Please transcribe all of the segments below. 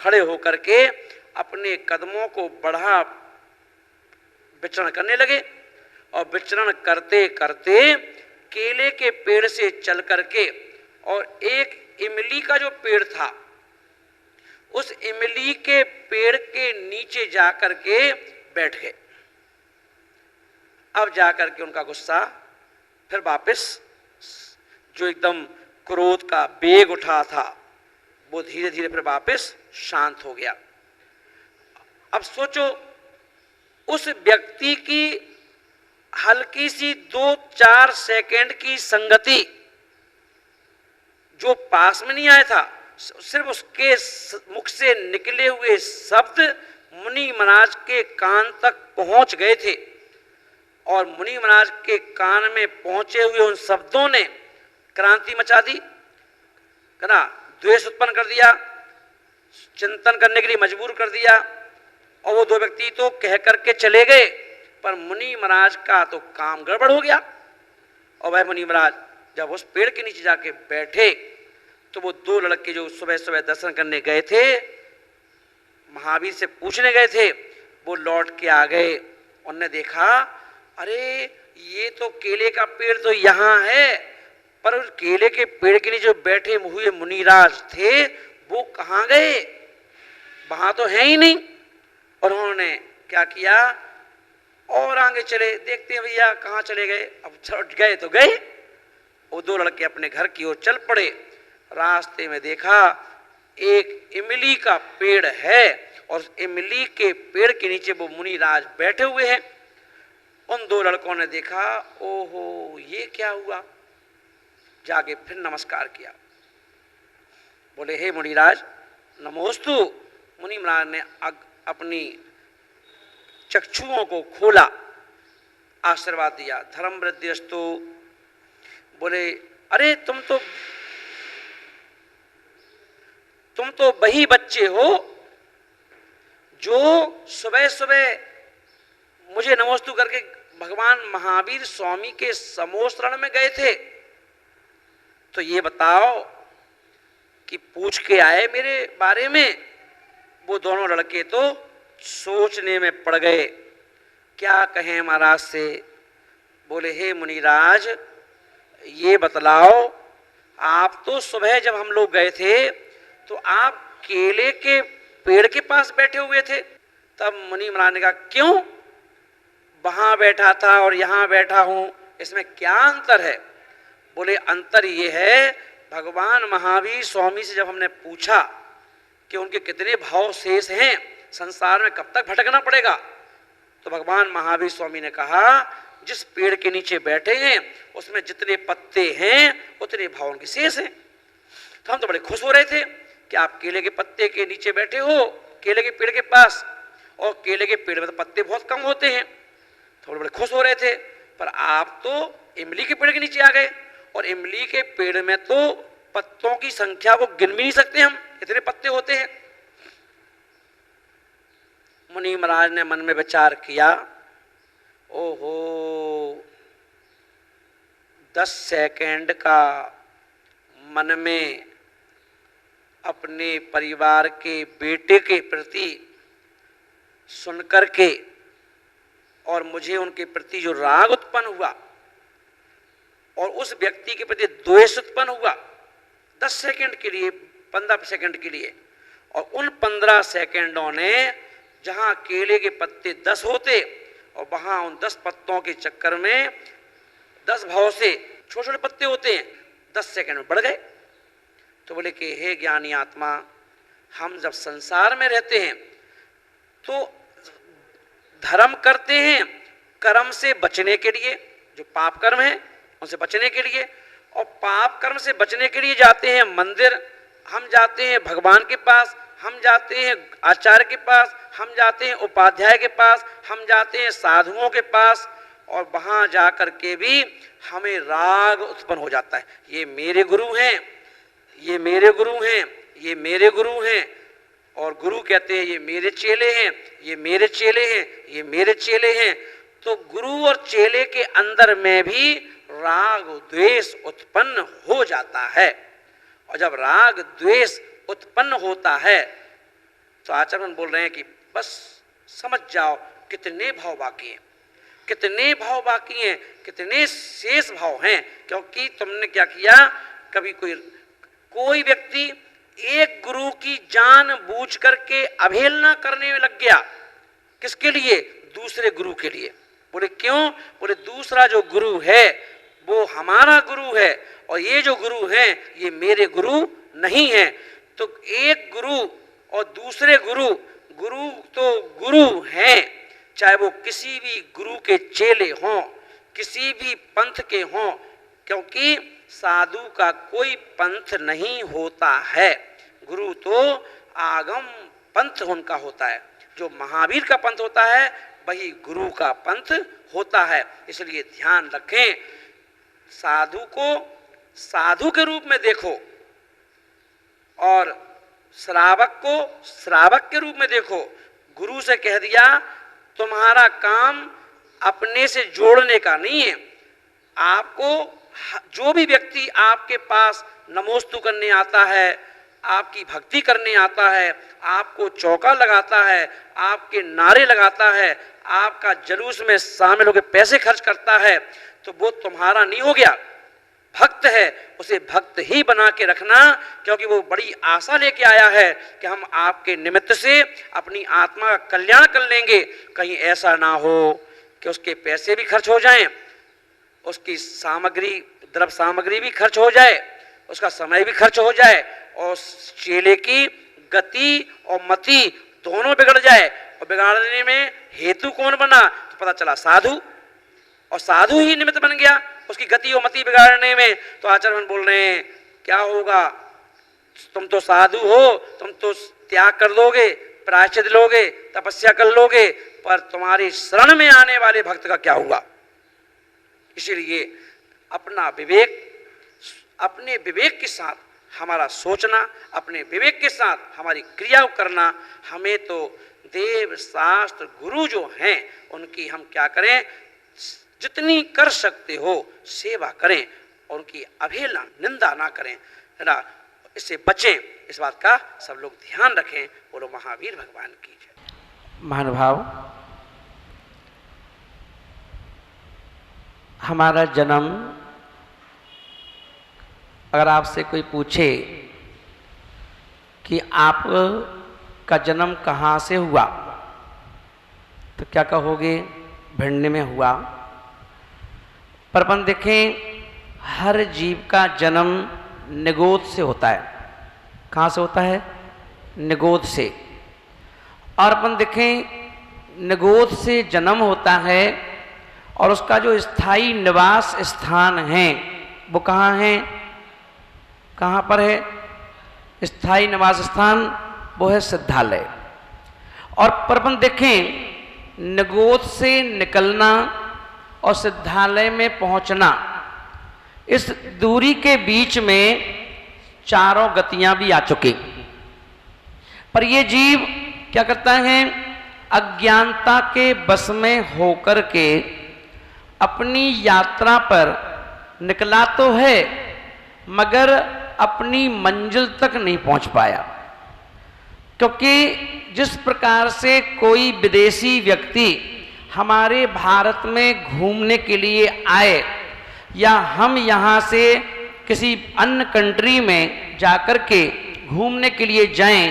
खड़े होकर के अपने कदमों को बढ़ा विचरण करने लगे और विचरण करते करते केले के पेड़ से चल करके और एक इमली का जो पेड़ था उस इमली के पेड़ के नीचे जाकर के बैठ गए। अब जाकर के उनका गुस्सा फिर वापस, जो एकदम क्रोध का वेग उठा था वो धीरे धीरे फिर वापस शांत हो गया। अब सोचो, उस व्यक्ति की हल्की सी 2-4 सेकंड की संगति, जो पास में नहीं आया था, सिर्फ उसके मुख से निकले हुए शब्द मुनि महाराज के कान तक पहुंच गए थे और मुनि महाराज के कान में पहुंचे हुए उन शब्दों ने क्रांति मचा दी, ना द्वेष उत्पन्न कर दिया, चिंतन करने के लिए मजबूर कर दिया। और वो दो व्यक्ति तो कह करके चले गए, पर मुनि महाराज का तो काम गड़बड़ हो गया। और वह मुनि महाराज जब उस पेड़ के नीचे जाके बैठे तो वो दो लड़के जो सुबह सुबह दर्शन करने गए थे, महावीर से पूछने गए थे, वो लौट के आ गए। उन्होंने देखा, अरे ये तो केले का पेड़ तो यहाँ है, पर उस केले के पेड़ के नीचे जो बैठे हुए मुनिराज थे वो कहाँ गए, वहां तो है ही नहीं। और उन्होंने क्या किया, और आगे चले, देखते हैं भैया कहाँ चले गए। अब गए तो गए। वो दो लड़के अपने घर की ओर चल पड़े। रास्ते में देखा एक इमली का पेड़ है और इमली के पेड़ के नीचे वो मुनिराज बैठे हुए हैं। उन दो लड़कों ने देखा, ओहो ये क्या हुआ। जाके फिर नमस्कार किया, बोले हे मुनिराज नमोस्तु। मुनि महाराज ने अपनी चक्षुओं को खोला, आशीर्वाद दिया, धर्म वृद्धिस्तु। बोले अरे तुम तो वही बच्चे हो जो सुबह सुबह मुझे नमोस्तु करके भगवान महावीर स्वामी के समोशरण में गए थे। तो ये बताओ कि पूछ के आए मेरे बारे में। वो दोनों लड़के तो सोचने में पड़ गए, क्या कहें महाराज से। बोले हे मुनिराज ये बतलाओ, आप तो सुबह जब हम लोग गए थे तो आप केले के पेड़ के पास बैठे हुए थे। तब मुनि महाराज ने कहा, क्यों, वहां बैठा था और यहां बैठा हूं, इसमें क्या अंतर है। बोले अंतर ये है, भगवान महावीर स्वामी से जब हमने पूछा कि उनके कितने भाव शेष हैं, संसार में कब तक भटकना पड़ेगा, तो भगवान महावीर स्वामी ने कहा जिस पेड़ के नीचे बैठे हैं उसमें जितने पत्ते हैं उतने भाव उनके शेष हैं। तो हम तो बड़े खुश हो रहे थे कि आप केले के पत्ते के नीचे बैठे हो, केले के पेड़ के पास, और केले के पेड़ में तो पत्ते बहुत कम होते हैं, तो बड़े खुश हो रहे थे। पर आप तो इमली के पेड़ के नीचे आ गए, और इमली के पेड़ में तो पत्तों की संख्या को गिन भी नहीं सकते हम, इतने पत्ते होते हैं। मुनि महाराज ने मन में विचार किया, ओहो 10 सेकंड का मन में अपने परिवार के बेटे के प्रति सुनकर के और मुझे उनके प्रति जो राग उत्पन्न हुआ और उस व्यक्ति के प्रति द्वेष उत्पन्न हुआ 10 सेकंड के लिए, 15 सेकंड के लिए, और उन 15 सेकंडों ने जहां केले के पत्ते 10 होते और वहां उन 10 पत्तों के चक्कर में 10 भाव से छोटे छोटे पत्ते होते हैं, 10 सेकंड में बढ़ गए। तो बोले कि हे ज्ञानी आत्मा, हम जब संसार में रहते हैं तो धर्म करते हैं कर्म से बचने के लिए, जो पाप कर्म है उनसे बचने के लिए, और पाप कर्म से बचने के लिए जाते हैं मंदिर, हम जाते हैं भगवान के पास, हम जाते हैं आचार्य के पास, हम जाते हैं उपाध्याय के पास, हम जाते हैं साधुओं के पास, और वहां जाकर के भी हमें राग उत्पन्न हो जाता है, ये मेरे गुरु हैं, ये मेरे गुरु हैं, ये मेरे गुरु हैं। और गुरु कहते हैं ये मेरे चेले हैं, ये मेरे चेले हैं, ये मेरे चेले हैं। तो गुरु और चेले के अंदर में भी राग द्वेष उत्पन्न हो जाता है। और जब राग द्वेष उत्पन्न होता है तो आचरण बोल रहे हैं कि बस समझ जाओ कितने भाव बाकी हैं, कितने भाव बाकी हैं, कितने शेष भाव हैं। क्योंकि तुमने क्या किया, कभी कोई व्यक्ति एक गुरु की जानबूझ करके अवहेलना करने में लग गया। किसके लिए? दूसरे गुरु के लिए। बोले क्यों? बोले दूसरा जो गुरु है वो हमारा गुरु है और ये जो गुरु हैं ये मेरे गुरु नहीं हैं। तो एक गुरु और दूसरे गुरु, गुरु तो गुरु हैं, चाहे वो किसी भी गुरु के चेले हों, किसी भी पंथ के हों, क्योंकि साधु का कोई पंथ नहीं होता है। गुरु तो आगम पंथ उनका होता है। जो महावीर का पंथ होता है वही गुरु का पंथ होता है। इसलिए ध्यान रखें, साधु को साधु के रूप में देखो और श्रावक को श्रावक के रूप में देखो। गुरु से कह दिया तुम्हारा काम अपने से जोड़ने का नहीं है। आपको जो भी व्यक्ति आपके पास नमोस्तु करने आता है, आपकी भक्ति करने आता है, आपको चौका लगाता है, आपके नारे लगाता है, आपका जुलूस में शामिल होकर पैसे खर्च करता है, तो वो तुम्हारा नहीं हो गया, भक्त है। उसे भक्त ही बना के रखना, क्योंकि वो बड़ी आशा लेके आया है कि हम आपके निमित्त से अपनी आत्मा का कल्याण कर लेंगे। कहीं ऐसा ना हो कि उसके पैसे भी खर्च हो जाएं, उसकी सामग्री द्रव्य सामग्री भी खर्च हो जाए, उसका समय भी खर्च हो जाए और चेले की गति और मति दोनों बिगड़ जाए। और बिगाड़ने में हेतु कौन बना? तो पता चला साधु, और साधु ही निमित्त बन गया उसकी गति और मति बिगाड़ने में। तो आचरण बोल रहे हैं क्या होगा, तुम तो साधु हो, तुम तो त्याग कर दोगे, प्रायश्चित लोगे, तपस्या कर लोगे, पर तुम्हारी शरण में आने वाले भक्त का क्या हुआ। इसीलिए अपना विवेक, अपने विवेक के साथ हमारा सोचना, अपने विवेक के साथ हमारी क्रिया करना। हमें तो देव शास्त्र गुरु जो हैं उनकी हम क्या करें, जितनी कर सकते हो सेवा करें और उनकी अवहेलना निंदा ना करें, है ना। इससे बचें, इस बात का सब लोग ध्यान रखें। बोलो महावीर भगवान की जय। महानुभाव, हमारा जन्म, अगर आपसे कोई पूछे कि आप का जन्म कहाँ से हुआ, तो क्या कहोगे? भिंड में हुआ। पर अपन देखें, हर जीव का जन्म निगोद से होता है। कहाँ से होता है? निगोद से। और अपन देखें, निगोद से जन्म होता है और उसका जो स्थायी निवास स्थान है वो कहाँ है? कहाँ पर है स्थायी निवास स्थान? वो है सिद्धालय। और पर अपन देखें, निगोद से निकलना और सिद्धालय में पहुंचना, इस दूरी के बीच में चारों गतियां भी आ चुकी। पर ये जीव क्या करता है? अज्ञानता के बस में होकर के अपनी यात्रा पर निकला तो है, मगर अपनी मंजिल तक नहीं पहुंच पाया। क्योंकि जिस प्रकार से कोई विदेशी व्यक्ति हमारे भारत में घूमने के लिए आए, या हम यहाँ से किसी अन्य कंट्री में जाकर के घूमने के लिए जाएं,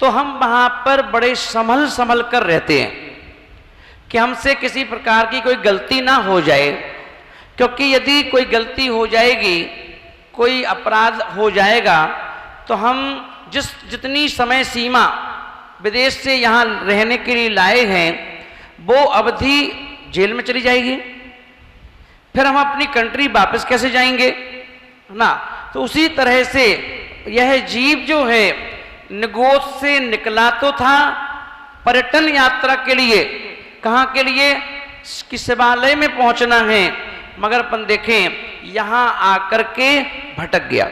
तो हम वहाँ पर बड़े संभल कर रहते हैं कि हमसे किसी प्रकार की कोई गलती ना हो जाए। क्योंकि यदि कोई गलती हो जाएगी, कोई अपराध हो जाएगा, तो हम जितनी समय सीमा विदेश से यहाँ रहने के लिए लाए हैं वो अवधि जेल में चली जाएगी। फिर हम अपनी कंट्री वापस कैसे जाएंगे ना। तो उसी तरह से यह जीव जो है निगोद से निकला तो था पर्यटन यात्रा के लिए। कहाँ के लिए? कि शिवालय में पहुंचना है, मगर अपन देखें यहाँ आकर के भटक गया।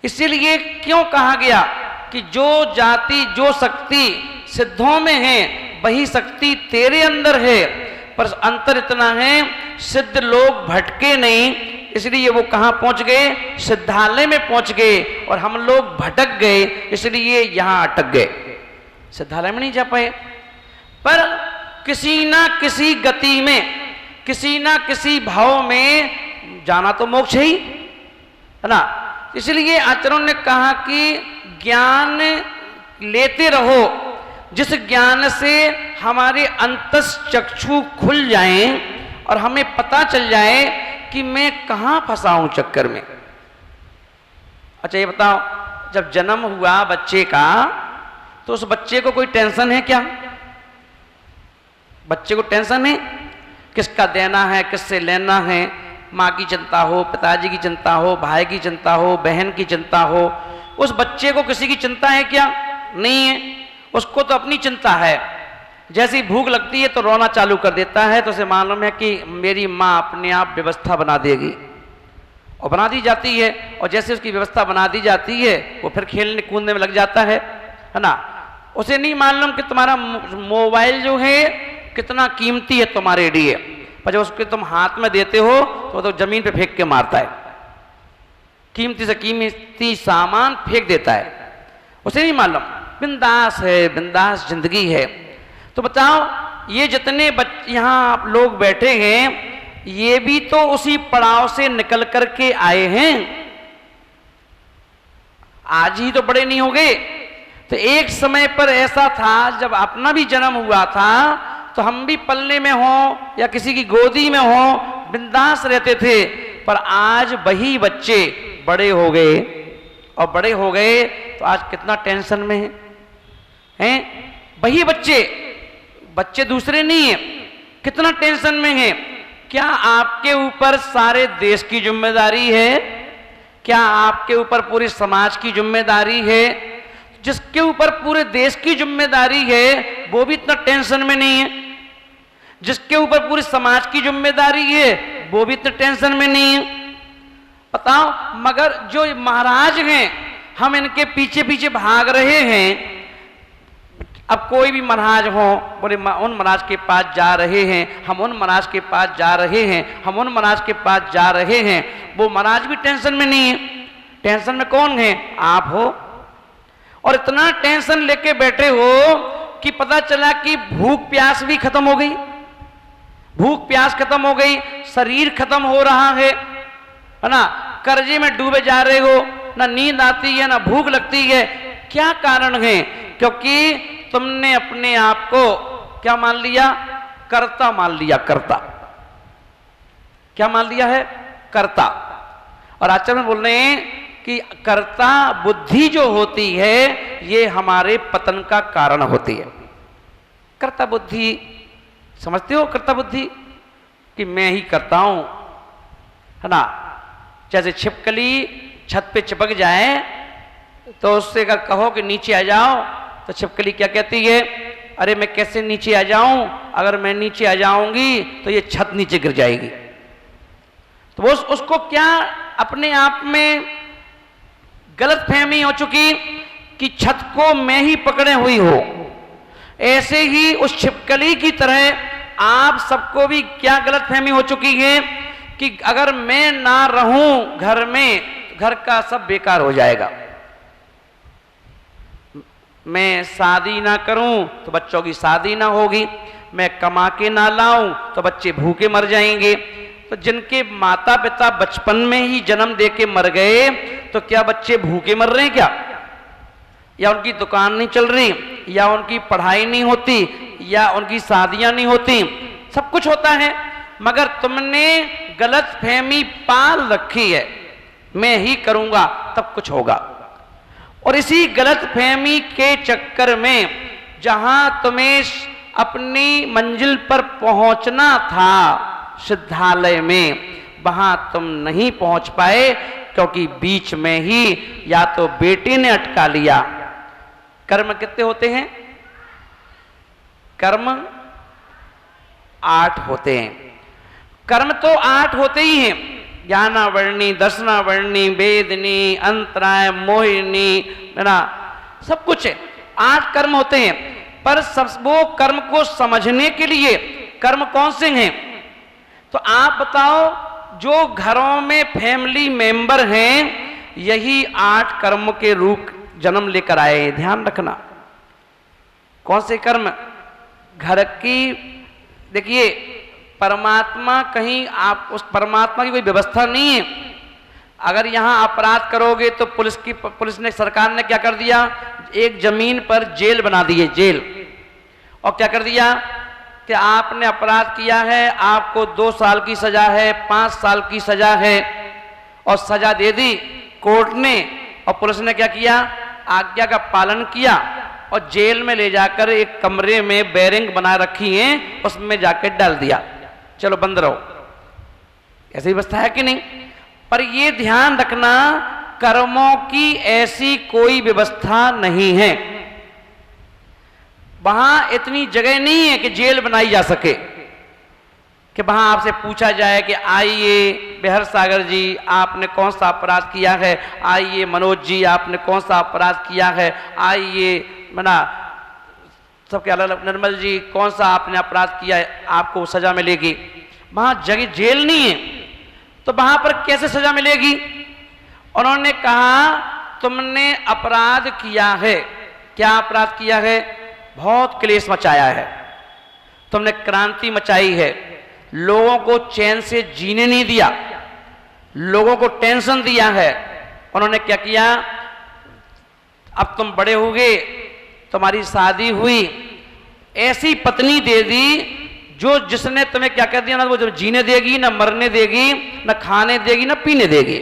इसीलिए क्यों कहा गया कि जो जाति जो शक्ति सिद्धों में है वही शक्ति तेरे अंदर है। पर अंतर इतना है, सिद्ध लोग भटके नहीं, इसलिए वो कहाँ पहुंच गए, सिद्धालय में पहुंच गए, और हम लोग भटक गए इसलिए यहां अटक गए, सिद्धालय में नहीं जा पाए। पर किसी ना किसी गति में, किसी ना किसी भाव में जाना तो मोक्ष ही है ना। इसलिए आचार्यों ने कहा कि ज्ञान लेते रहो, जिस ज्ञान से हमारे अंतश्चक्षु खुल जाएं और हमें पता चल जाए कि मैं कहां फंसा हूं चक्कर में। अच्छा ये बताओ, जब जन्म हुआ बच्चे का तो उस बच्चे को कोई टेंशन है क्या? बच्चे को टेंशन है, किसका देना है, किससे लेना है, माँ की चिंता हो, पिताजी की चिंता हो, भाई की चिंता हो, बहन की चिंता हो, उस बच्चे को किसी की चिंता है क्या? नहीं है। उसको तो अपनी चिंता है। जैसी भूख लगती है तो रोना चालू कर देता है, तो उसे मालूम है कि मेरी माँ अपने आप व्यवस्था बना देगी, और बना दी जाती है। और जैसे उसकी व्यवस्था बना दी जाती है वो फिर खेलने कूदने में लग जाता है ना। उसे नहीं मालूम कि तुम्हारा मोबाइल जो है कितना कीमती है तुम्हारे लिए, पर जब उसके तुम हाथ में देते हो तो जमीन पे फेंक के मारता है, कीमती से कीमती सामान फेंक देता है, उसे नहीं मालूम। बिंदास है, बिंदास जिंदगी है। तो बताओ, ये जितने यहाँ आप लोग बैठे हैं ये भी तो उसी पड़ाव से निकल करके आए हैं, आज ही तो बड़े नहीं हो गए। तो एक समय पर ऐसा था जब अपना भी जन्म हुआ था तो हम भी पल्ले में हों या किसी की गोदी में हों बिंदास रहते थे, पर आज वही बच्चे बड़े हो गए, और बड़े हो गए तो आज कितना टेंशन में हैं। वही बच्चे दूसरे नहीं है, कितना टेंशन में है। क्या आपके ऊपर सारे देश की जिम्मेदारी है? क्या आपके ऊपर पूरे समाज की जिम्मेदारी है? जिसके ऊपर पूरे देश की जिम्मेदारी है वो भी इतना टेंशन में नहीं है, जिसके ऊपर पूरे समाज की जिम्मेदारी है वो भी इतना टेंशन में नहीं है। बताओ, मगर जो महाराज हैं हम इनके पीछे पीछे भाग रहे हैं। अब कोई भी महाराज हो, बोले उन महाराज के पास जा रहे हैं, हम उन महाराज के पास जा रहे हैं, हम उन महाराज के पास जा रहे हैं, वो महाराज भी टेंशन में नहीं है। टेंशन में कौन है? आप हो। और इतना टेंशन लेके बैठे हो कि पता चला कि भूख प्यास भी खत्म हो गई, भूख प्यास खत्म हो गई, शरीर खत्म हो रहा है ना, कर्जे में डूबे जा रहे हो, ना नींद आती है ना भूख लगती है। क्या कारण है? क्योंकि तुमने अपने आप को क्या मान लिया? कर्ता मान लिया। कर्ता क्या मान लिया है? कर्ता। और आचार्य बोल रहे हैं कि कर्ता बुद्धि जो होती है ये हमारे पतन का कारण होती है। कर्ता बुद्धि समझते हो? कर्ता बुद्धि कि मैं ही करता हूं, है ना। जैसे छिपकली छत पे चिपक जाए तो उससे अगर कहो कि नीचे आ जाओ तो छिपकली क्या कहती है? अरे मैं कैसे नीचे आ जाऊं, अगर मैं नीचे आ जाऊंगी तो ये छत नीचे गिर जाएगी। तो वो उसको क्या अपने आप में गलतफहमी हो चुकी कि छत को मैं ही पकड़े हुई हो। ऐसे ही उस छिपकली की तरह आप सबको भी क्या गलतफहमी हो चुकी है कि अगर मैं ना रहूं घर में तो घर का सब बेकार हो जाएगा, मैं शादी ना करूं तो बच्चों की शादी ना होगी, मैं कमा के ना लाऊं तो बच्चे भूखे मर जाएंगे। तो जिनके माता पिता बचपन में ही जन्म दे के मर गए तो क्या बच्चे भूखे मर रहे हैं क्या? या उनकी दुकान नहीं चल रही, या उनकी पढ़ाई नहीं होती, या उनकी शादियां नहीं होती? सब कुछ होता है, मगर तुमने गलतफहमी पाल रखी है, मैं ही करूंगा तब कुछ होगा। और इसी गलतफहमी के चक्कर में जहां तुम्हें अपनी मंजिल पर पहुंचना था सिद्धालय में, वहां तुम नहीं पहुंच पाए क्योंकि बीच में ही या तो बेटे ने अटका लिया। कर्म कितने होते हैं? कर्म 8 होते हैं। कर्म तो 8 होते ही हैं, ज्ञानावर्णी, दर्शनावर्णी, वेदनी, अंतराय, मोहिनी, है ना, सब कुछ है। 8 कर्म होते हैं, पर सब वो कर्म को समझने के लिए कर्म कौन से हैं? तो आप बताओ जो घरों में फैमिली मेंबर हैं यही 8 कर्म के रूप जन्म लेकर आए हैं। ध्यान रखना कौन से कर्म? घर की, देखिए परमात्मा कहीं, आप उस परमात्मा की कोई व्यवस्था नहीं है। अगर यहां अपराध करोगे तो पुलिस ने, सरकार ने क्या कर दिया, एक जमीन पर जेल बना दी है, जेल। और क्या कर दिया कि आपने अपराध किया है, आपको 2 साल की सजा है, 5 साल की सजा है, और सजा दे दी कोर्ट ने। और पुलिस ने क्या किया, आज्ञा का पालन किया और जेल में ले जाकर एक कमरे में बैरिंग बना रखी है, उसमें जाकर डाल दिया, चलो बंद रहो। ऐसी व्यवस्था है कि नहीं? पर ये ध्यान रखना, कर्मों की ऐसी कोई व्यवस्था नहीं है। वहां इतनी जगह नहीं है कि जेल बनाई जा सके, कि वहां आपसे पूछा जाए कि आइए बेहर सागर जी आपने कौन सा अपराध किया है, आइए मनोज जी आपने कौन सा अपराध किया है, आइए मना सबके अलग अलग, निर्मल जी कौन सा आपने अपराध किया है, आपको सजा मिलेगी। वहां जगह जेल नहीं है, तो वहां पर कैसे सजा मिलेगी? उन्होंने कहा तुमने अपराध किया है। क्या अपराध किया है? बहुत क्लेश मचाया है, तुमने क्रांति मचाई है, लोगों को चैन से जीने नहीं दिया, लोगों को टेंशन दिया है। उन्होंने क्या किया, अब तुम बड़े हो गए, तुम्हारी शादी हुई, ऐसी पत्नी दे दी जो जिसने तुम्हें क्या कर दिया, ना वो जीने देगी, ना मरने देगी, ना खाने देगी, ना पीने देगी।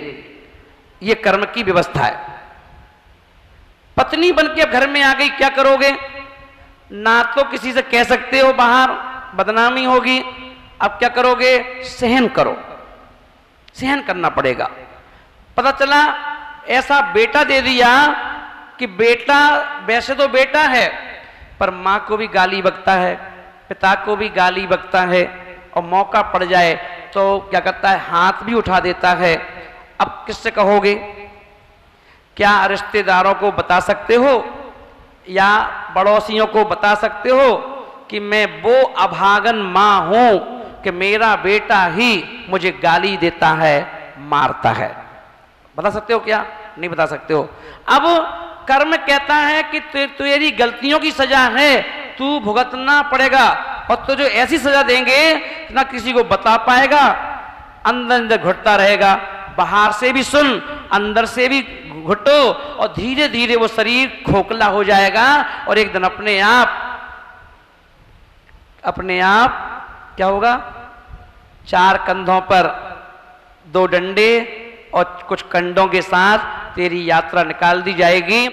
ये कर्म की व्यवस्था है। पत्नी बन के अब घर में आ गई, क्या करोगे? ना तो किसी से कह सकते हो, बाहर बदनामी होगी। अब क्या करोगे? सहन करो, सहन करना पड़ेगा। पता चला ऐसा बेटा दे दिया कि बेटा वैसे तो बेटा है पर मां को भी गाली बकता है, पिता को भी गाली बकता है, और मौका पड़ जाए तो क्या करता है, हाथ भी उठा देता है। अब किससे कहोगे? क्या रिश्तेदारों को बता सकते हो या पड़ोसियों को बता सकते हो कि मैं वो अभागन मां हूं कि मेरा बेटा ही मुझे गाली देता है, मारता है? बता सकते हो क्या? नहीं बता सकते हो। अब कर्म कहता है कि तेरी गलतियों की सजा है, तू भुगतना पड़ेगा, और तुझे ऐसी सजा देंगे ना किसी को बता पाएगा, अंदर अंदर घुटता रहेगा। बाहर से भी सुन, अंदर से भी घुटो, और धीरे धीरे वो शरीर खोखला हो जाएगा, और एक दिन अपने आप क्या होगा, 4 कंधों पर 2 डंडे और कुछ कंडों के साथ तेरी यात्रा निकाल दी जाएगी।